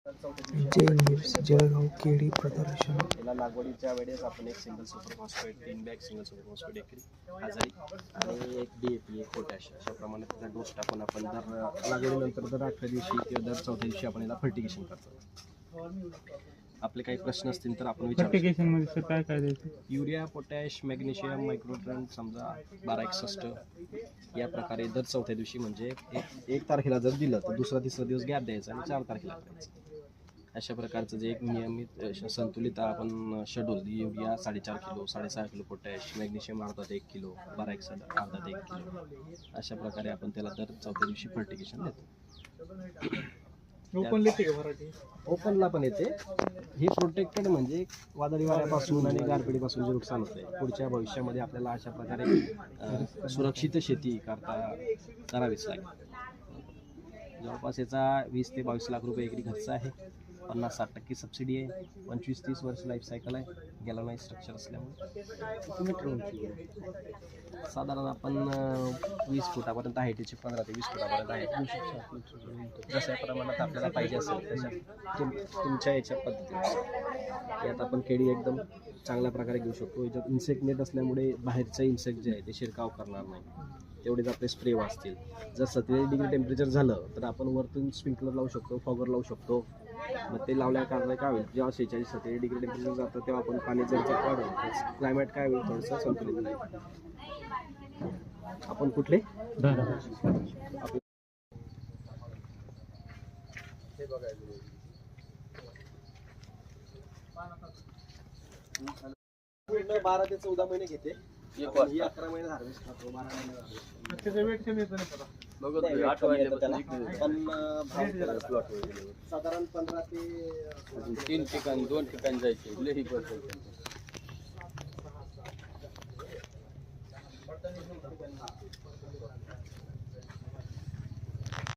जय news Jalgaon केळी प्रदर्शन. याला लागवडीच्या वेळेस आपण एक single super phosphate 3 bag single super phosphate एकरी आजारी आणि एक DAP एक पोटॅश अशा प्रमाणात त्याचा डोस टाकून आपण दर लागवडीनंतर दर 8व्या दिवशी किंवा दर 4थ्या दिवशी आपण याला फर्टिगेशन करतो. आपले काही प्रश्न असतील तर आपण विचारू. फर्टिगेशन मध्ये सर काय काय द्यायचं? युरिया पोटॅश मॅग्नेशियम मायक्रोट्रन समजा 1261 या प्रकारे दर 4थ्या दिवशी म्हणजे एक तारखेला जर दिलं तर दुसरा तिसरा दिवस गॅप द्यायचा आणि 4 तारखेला करायचं. अशा प्रकारचं जे एक नियमित संतुलित आपण schedule urea 4.5 kilo 6.5 kilo potash magnesium अर्धा ते 1 किलो 1261 अर्धा ते 1 किलो अशा प्रकारे आपण त्याला दर 4थ्या दिवशी फर्टिगेशन देतो. ओपनला पण येते. हे प्रोटेक्टेड म्हणजे वादळी वाऱ्यापासून आणि गारपिटीपासून जे नुकसान होते पुढच्या भविष्यामध्ये आपल्याला अशा प्रकारे सुरक्षित शेती करावीच लागेल. जवळपास याचा 20 ते 22 लाख रुपये एकरी खर्च आहे. 50-60% सबसिडी आहे. 25-30 वर्ष लाईफ सायकल आहे. गॅल्वनाइज स्ट्रक्चर असल्यामुळे साधारण आपण 20 फुटापर्यंत आहे. त्याची 15 ते 20 फुटापर्यंत आहे. जशा प्रमाणात आपल्याला पाहिजे असेल तशा तुमच्या याच्या पद्धतीने यात आपण केळी एकदम चांगल्या प्रकारे घेऊ शकतो. याच्यात इन्सेक्ट नेट असल्यामुळे बाहेरचं इन्सेक्ट जे आहे ते शिरकाव करणार नाही. तेवढेच आपले स्प्रे वाचतील. जर 47 डिग्री टेम्परेचर झालं तर आपण वरतून स्प्रिंकलर लावू शकतो, फॉगर लावू शकतो. मग ते लावल्या कारण काय होईल, जेव्हा 46-47 डिग्री टेम्परेचर जातं तेव्हा आपण पाणी जर वाढवलं क्लायमेट काय होईल थोडंसं संतुलित राहील. आपण कुठले पूर्ण 12 ते 14 महिने घेते. ही 11 महिने हार्वेस्ट करतो. 12 महिने साधारण 15 ते 3 ठिकाणी 2 ठिकाणी जायचे.